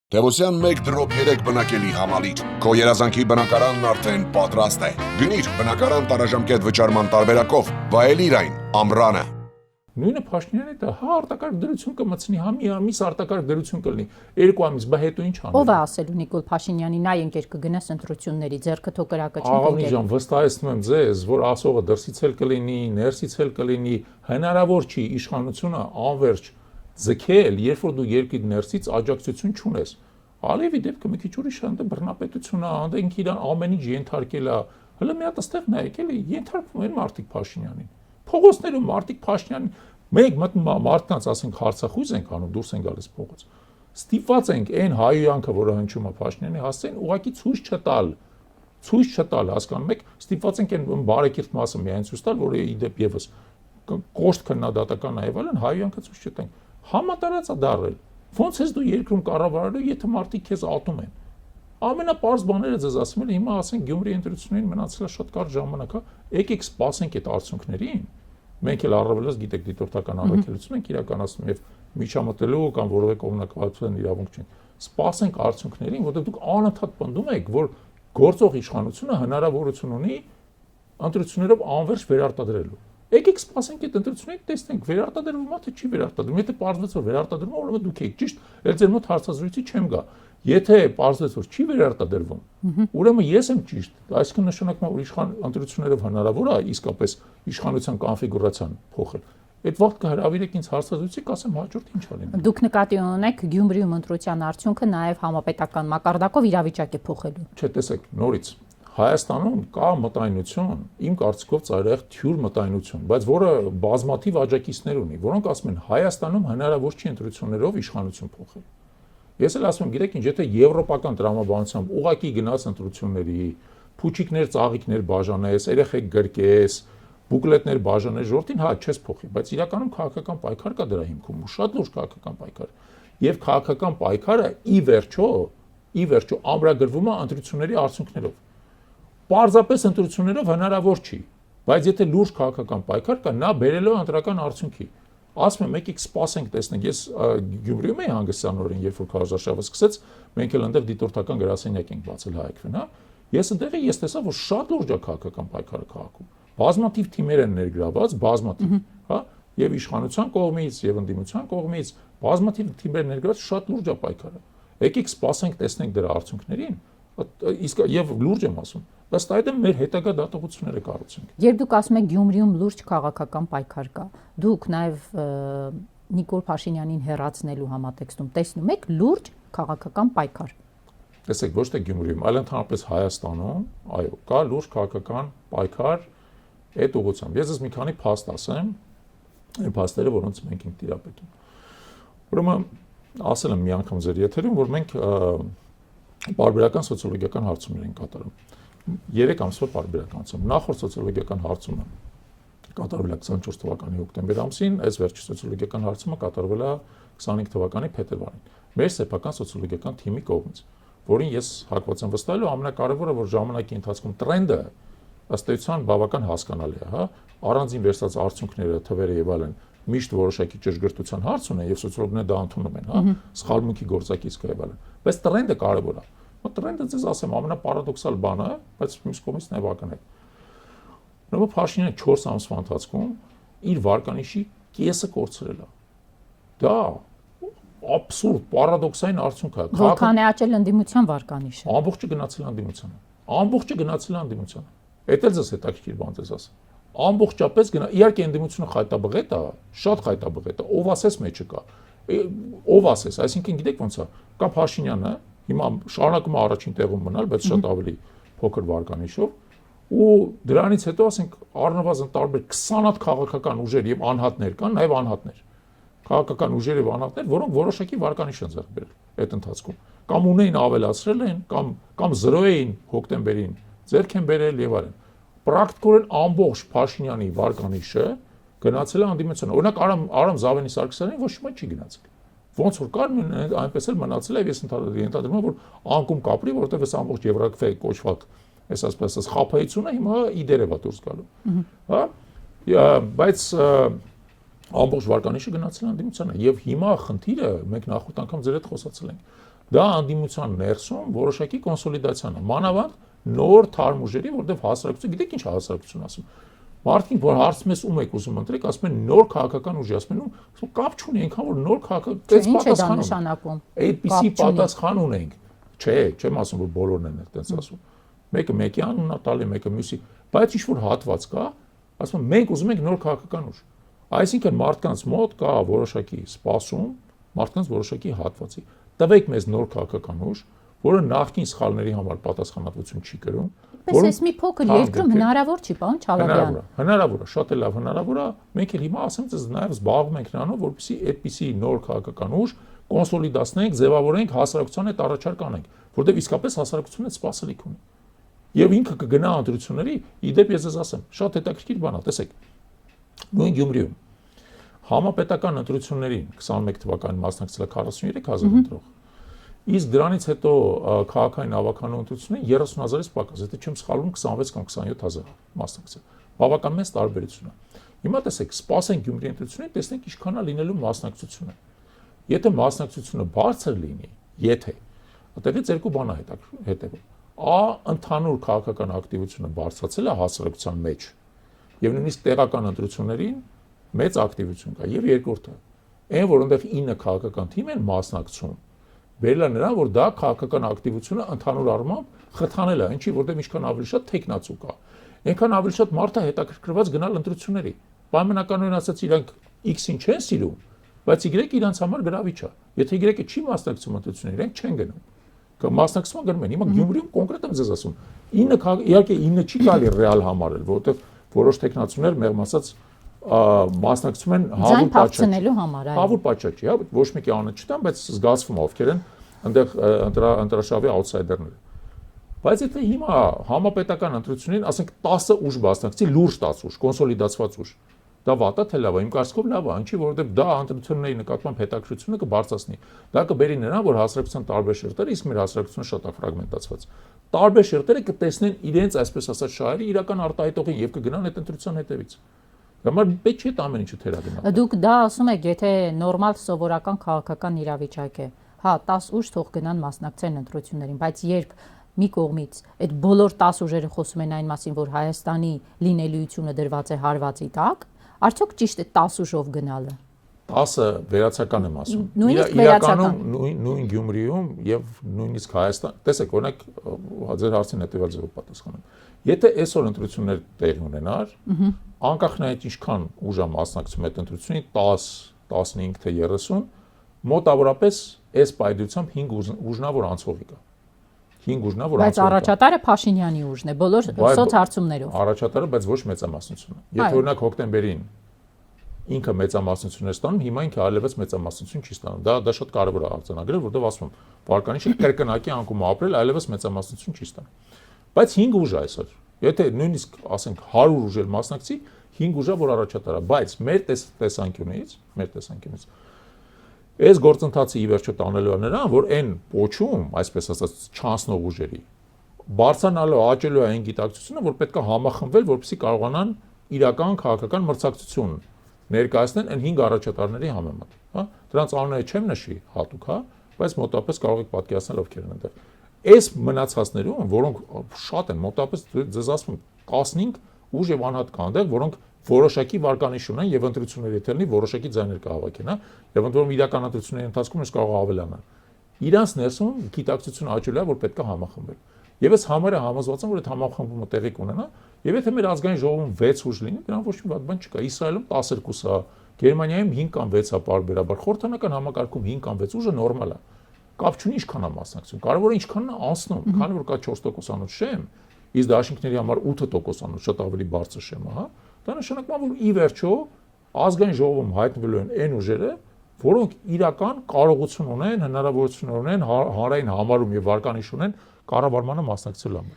Տևոսյան 1 դրոպ 3 բնակելի համալիր։ Քո երազանքի բնակարանն արդեն պատրաստ է։ Գնիր բնակարան տարաժամկետ վճարման տարբերակով, վայելիր այն ամռանը։ Նույնը Փաշինյանը դա արտակարգ դրություն կմցնի, մի ամիս արտակարգ դրություն կլինի, 2 ամիս, բա հետո ինչ անի։ Ով է ասելու Նիկոլ Փաշինյանին, այ ընկեր կգնաս ընտրությունների, ձեռքը թո կրակը չի կենկել։ Աղավնի ջան, վստահեցնում եմ ձեզ, որ ասողը դրսից էլ կլինի, ներսից էլ կլինի, հնարավոր չի իշխանությունը անverջ ձգել, երբ որ դու երկրի ներսից աջակցություն չունես։ Ալիևի դեպքը մի քիչ ուրիշ է, բռնապետություն է, ինքը իրան ամեն ինչ ենթարկել է։ Հələ մի հատ այստեղ նայեք, էլի ենթարկվում են մարդիկ Փաշինյանին։ Փողոցներում մարդիկ Փաշինյանին մեկ մտնում մարդկանց, ասենք Արցախույզ ենք անում, դուրս են գալիս փողոց։ Ստիպված ենք այն հայոյանքը, որը հնչում է Փաշինյանի, հասցեն ուղղակի ցույց չտալ, հասկանում եք, ստիպված ենք այն բարեկիրթ մասը միայն ցույց տալ, որը ի դեպ եւս կոշտ քննադատական այևալն հայոյանքը ցույց չտենք։ Համատարած է դարել։ Ոնց ես դու երկրում կառավարելու, եթե մարդիկ քեզ ատում են։ Ամենապարզ բաները ձեզ ասում եմ, հիմա ասենք Գյումրի ընտրություններին մնացել է շատ կարճ ժամանակ, եկեք սպասենք այդ արդյունքներին։ Մենք էլ առավելից գիտեք դիտորդական առաքելություն ենք իրականացնում եւ միջամտելու կամ որևէ կողմնակալության իրավունք չենք։ Սպասենք արդյունքներին, որտեղ դուք անընդհատ պնդում եք, որ գործող իշխանությունը հնարավորություն ունի ընտրություններով անverջ վերարտադրելու։ Եկեք սպասենք այդ ընտրությունները, տեսնենք վերարտադրվում է թե չի վերարտադրվում։ Եթե պարզվեց որ վերարտադրվում է, ուրեմն դուք եք ճիշտ, ել ձեր մոտ հարցազրույցի չեմ գա։ Եթե պարզվեց որ չի վերարտադրվում, ուրեմն ես եմ ճիշտ։ Այսինքն նշանակում է որ իշխան ընտրություններով հնարավոր է իսկապես իշխանության կոնֆիգուրացիան փոխել։ Այդ վաղ կհրավիրեք ինձ հարցազրույցի, կասեմ հաջորդ ինչ ա լինելու։ Դուք նկատի ունեք Գյումրիում ընտրության արդյունքը նաև համապետական մակարդակով իրավիճակ է փոխելու։ Չէ, տեսեք, նորից Հայաստանում կա մտայնություն, իմ կարծիքով ծայրահեղ թյուր մտայնություն, բայց որը բազմաթիվ աջակիցներ ունի, որոնք ասում են Հայաստանում հնարավոր չի ընտրություններով իշխանություն փոխել։ Ես էլ ասում եմ, գիտեք ինչ, եթե եվրոպական տրամաբանությամբ ուղակի գնաց ընտրությունների, փուչիկներ, ծաղիկներ բաժանես, երեխեք գրկես, բուկլետներ բաժանես, ժողովրդին հա չես փոխի, բայց իրականում քաղաքական պայքար կա դրա հիմքում, ու շատ լուրջ քաղաքական պայքար։ Եվ քաղաքական պայքարը ի վերջո ամրագրվում է ընտրությունների արդյունքներով։ Պարզապես ընտրություններով հնարավոր չի, բայց եթե լուրջ քաղաքական պայքար կա, նա բերելու է ընտրական արդյունքի։ Ասում եմ, եկեք սպասենք, տեսնենք, ես Գյումրիում էի հանգստանորեն, երբ որ քարոզարշավը սկսեց, մենք էլ այնտեղ դիտորդական գրասենյակ ենք բացել Հայքվեն, հա։ Ես այնտեղ ես տեսա, որ շատ լուրջ է քաղաքական պայքարը քաղաքում։ Բազմաթիվ թիմեր են ներգրաված, բազմաթիվ, հա, եւ իշխանության կողմից, եւ ընդդիմության կողմից, բազմաթիվ թիմեր ներգրաված, շատ լուրջ է պայքարը։ Եկեք սպասենք, տեսնենք դրա արդյունքներին, իսկ եւ լուրջ եմ ասում։ Ըստ այդմ մեր հետագա դատողությունները կառուցենք։ Երբ դուք ասում եք Գյումրիում լուրջ քաղաքական պայքար կա, դուք նաև Նիկոլ Փաշինյանին հեռացնելու համատեքստում տեսնում եք լուրջ քաղաքական պայքար։ Տեսեք, ոչ թե Գյումրիում, այլ ընդհանրապես Հայաստանում, այո, կա լուրջ քաղաքական պայքար այդ ուղղությամբ։ Ես մի քանի փաստ ասեմ, այն փաստերը, որոնց մենք ենք տիրապետում։ Ուրեմն ասել եմ մի անգամ ձեր եթերում, որ մենք պարբերական սոցիոլոգիական հարցումներ ենք կատարում։ 3 ամսվա պարբերականությամբ նախորդ սոցիոլոգիական հարցումը կատարվել է 24 թվականի հոկտեմբեր ամսին, այս վերջի սոցիոլոգիական հարցումը կատարվել է 25 թվականի փետրվարին։ Մեր սեփական սոցիոլոգիական թիմի կողմից, որին ես հակված եմ վստահելու, ամենակարևորը որ ժամանակի ընթացքում տրենդը ըստ էության բավական հասկանալի է, հա, առանձին վերցած արդյունքները, թվերը եւ այլն միշտ որոշակի ճշգրտության հարց ունեն եւ սոցիոլոգները դա ընդունում են, հա, սխալմունքի գործակից կա եւ այլն։ Բայց տրենդը կարևոր է։ Տրենդը ձեզ ասեմ ամենապարադոքսալ բանը, բայց մյուս կողմից նաև ակնհայտ։ Ուրեմն Փաշինյանը 4 ամսվա ընթացքում իր վարկանիշի կեսը կորցրել է։ Դա աբսուրդ, պարադոքսային արդյունք է։ Որքան է աճել ընդդիմության վարկանիշը։ Ամբողջը գնացել է ընդդիմությանը։ Ամբողջը գնացել է ընդդիմությանը։ Էդ էլ ձեզ հետաքրքիր բան ձեզ ասեմ։ Ամբողջապես գնա, իհարկե ընդդիմությունը խայտաբղետ է, շատ խայտաբղետ է, ով ասես մեջը կա։ Ով ասես, այսինքն գիտեք ոնց է, կա Փաշինյանը հիմա շարունակում է առաջին տեղում մնալ, բայց շատ ավելի փոքր վարկանիշով, ու դրանից հետո ասենք առնվազն տարբեր 20 հատ քաղաքական ուժեր եւ անհատներ կան, նաեւ անհատներ։ Քաղաքական ուժեր եւ անհատներ, որոնք որոշակի վարկանիշ են ձեռք բերել այդ ընթացքում։ Կամ ունեին ավելացրել են, կամ 0 էին հոկտեմբերին, ձեռք են բերել եւ այլն։ Պրակտիկորեն ամբողջ Փաշինյանի վարկանիշը գնացել է ընդդիմության։ Օրինակ Արամ Զավենի Սարգսյանին ոչ մի չի գնացել։ Ոնց որ կար այնպես էլ մնացել է եւ ես ենթադրում եմ որ անկում կապրի, որովհետեւ այս ամբողջ Եվրոպայի կոչված այս ասես խափայությունը հիմա իդերև է դուրս գալու։ Հա։ Բայց ամբողջ վարկանիշը գնացել է ընդդիմությանը եւ հիմա խնդիրը մենք նախորդ անգամ ձեր հետ խոսացել ենք։ Դա անդիմության ներսում որոշակի կոնսոլիդացիան է, մանավանդ նոր թարմ ուժերի, որտեղ հասարակությունը, գիտեք ինչ է հասարակություն ասում։ Մարդիկ, որ հարցում ես ում եք ուզում ընտրեք, ասում են նոր քաղաքական ուժի, ասում են ու կապ չունի, այնքան որ նոր քաղաքական ինչ է դա նշանակում։ Այդպիսի պատասխան ունենք։ Չէ, չեմ ասում որ բոլորն են այդպես ասում։ Մեկը մեկի անունն է տալի, մեկը մյուսի, բայց ինչ որ հատված կա, ասում են մենք ուզում ենք նոր քաղաքական ուժ։ Այսինքն մարդկանց մոտ կա որոշակի սպասում, մարդկանց որոշակի հատվածի։ Տվեք մեզ նոր քաղաքական ուժ, որը նախկին սխալների համար պատասխանատվություն չի կրում։ Պես էս մի փոքր երկրում հնարավոր չի, պարոն Չալաբյան։ Հնարավոր է, շատ է լավ հնարավոր է։ Մենք էլ հիմա ասեմ ձեզ նաև զբաղվում ենք նրանով, որպեսզի այդպիսի նոր քաղաքական ուժ կոնսոլիդացնենք, ձևավորենք, հասարակության հետ առաջարկ անենք, որտեղ իսկապես հասարակությունը սպասելիք ունի։ Եվ ինքը կգնա ընտրությունների, իդեպ ես ձեզ ասեմ, շատ հետաքրքիր բան է, տեսեք։ Նույն Գյումրիում համապետական ընտրություններին 21 թվականին մասնակցել է 43000 ընտրող։ Իսկ դրանից հետո քաղաքային ավականու ընտրություններին 30000-ից պակաս, եթե չեմ սխալվում 26 կամ 27000 մասնակցել։ Բավական մեծ տարբերություն է։ Հիմա տեսեք, սպասենք Գյումրի ընտրություններին, տեսնենք ինչքան է լինելու մասնակցությունը։ Եթե մասնակցությունը բարձր լինի, եթե այդտեղից երկու բան է հետևում։ Ընդհանուր քաղաքական ակտիվությունը բարձրացել է հասարակության մեջ, եւ նույնիսկ տեղական ընտրություններին մեծ ակտիվություն կա, եւ երկրորդը, այն որ այնտեղ 9 քաղաքական թիմ են մասնակցում, բերել է նրան, որ դա քաղաքական ակտիվությունը ընդհանուր առմամբ խթանել է, ինչի որտեղ ինչքան ավելի շատ տեխնացու կա, այնքան ավելի շատ մարդ է հետաքրքրված գնալ ընտրությունների։ Պայմանականորեն ասած իրանք X-ին չեն սիրում, բայց Y-ը իրանց համար գրավիչ է։ Եթե Y-ը չի մասնակցում ընտրություններին, իրենք չեն գնում։ Մասնակցման գնում են։ Հիմա Գյումրիում կոնկրետ եմ ձեզ ասում, 9 իհարկե 9 չի կարելի ռեալ համարել, որովհետև որոշ տեխնացուներ մեղմ ասած մասնակցում են հավուր պատճառելու համար, այո։ Հավուր պատճառի, հա, ոչ մեկի անունը չտամ, բայց զգացվում է ովքեր են այնտեղ ընտրաշավի աուտսայդերները։ Բայց եթե հիմա համապետական ընտրություններին, ասենք 10 ուժ մասնակցի, լուրջ 10 ուժ, կոնսոլիդացված ուժ, դա վատ է թե լավ է, իմ կարծիքով լավ է, ինչի որովհետև դա ընտրությունների նկատմամբ հետաքրքրությունը կբարձրացնի։ Դա կբերի նրան, որ հասարակության տարբեր շերտերը, իսկ մեր հասարակությունը շատ է ֆրագմենտացված, տարբեր շերտերը կտեսնեն իրենց, այսպես ասած, շահերի իրական արտահայտողին եւ կգնան այդ ընտրության հետևից։ Համար պետք չէ ամեն ինչը թերագնալ։ Դուք դա ասում եք, եթե նորմալ սովորական քաղաքական իրավիճակ է, հա, 10 ուժ թող գնան մասնակցեն ընտրություններին, բայց երբ մի կողմից այդ բոլոր 10 ուժերը խոսում են այն մասին, որ Հայաստանի լինելիությունը դրված է հարվածի տակ, արդյոք ճիշտ է 10 ուժով գնալը։ 10-ը վերացական եմ ասում։ Նույնիսկ վերացական։ Նույն Գյումրիում եւ նույնիսկ Հայաստան, տեսեք, օրինակ ձեր հարցին հետեւյալ ձևով պատասխանեմ։ Եթե այսօր ընտրություններ տեղի ունենար, անկախ նայած ինչքան ուժ է մասնակցում այդ ընտրությունին, 10, 15 թե 30, մոտավորապես այս պայծությամբ 5 ուժնա որ անցողի կա։ 5 ուժնա որ բայց առաջատարը Փաշինյանի ուժն է, բոլոր սոցհարցումներով։ Առաջատարը, բայց ոչ մեծամասնությունը։ Եթե օրինակ հոկտեմբերին ինքը մեծամասնություն է ստանում, հիմա ինքը այլևս մեծամասնություն չի ստանում։ Դա շատ կարևոր է արձանագրել, որովհետև ասում եմ, վարկանիշը կրկնակի անկում ապրել, այլևս մեծամասնություն չի ստանում։ Բայց 5 ուժ է այսօր։ Եթե նույնիսկ ասենք 100 ուժ էլ մասնակցի, 5 ուժ է որ առաջատար է, բայց մեր տեսանկյունից այս գործընթացը ի վերջո տանելու է նրան, որ այն փոչում, այսպես ասած, չանցնող ուժերի բարձրանալու, աճելու է այն գիտակցությունը, որ պետք է համախմբվել, որպեսզի կարողանան իրական քաղաքական մրցակցություն ներկայացնեն այն 5 առաջատարների համեմատ, հա։ Դրանց անունները չեմ նշի հատուկ, հա, բայց մոտապես կարող եք պատկերացնել ովքեր են այնտեղ։ Այս մնացածներում, որոնք շատ են, մոտապես ձեզ ասում եմ 15 ուժ եւ անհատ կան այնտեղ, որոնք որոշակի վարկանիշ ունեն եւ ընտրությունների թելնի որոշակի ձայներ կհավաքեն, հա, եւ ընդ որում իրական ընտրությունների ընթացքում ես կարող ավելանալ։ Իրանց ներսում գիտակցությունը աճելու է, որ պետք է համախմբել։ Եվ ես համարը համոզված եմ, որ այդ համախմբումը տեղի կունենա, եւ եթե մեր ազգային ժողովում 6 ուժ լինի, դրան ոչ մի վատ բան չկա։ Իսրայելում 12 է, Գերմանիայում 5 կամ 6 է պարբերաբար, խորհրդանական համակարգում 5 կամ 6 ուժը նորմալ է։ Կապ չունի ինչքան է մասնակցում, կարևորը ինչքանն է անցնում, քանի որ կա 4% անոց շեմ, իսկ դաշինքների համար 8% անոց շատ ավելի բարձր շեմ է, հա։ Դա նշանակում է, որ ի վերջո ազգային ժողովում հայտնվելու են այն ուժերը, որոնք իրական կարողություն ունեն, հնարավորություն ունեն, հանրային համարում եւ վարկանիշ ունեն կառավարմանը մասնակցելու համար։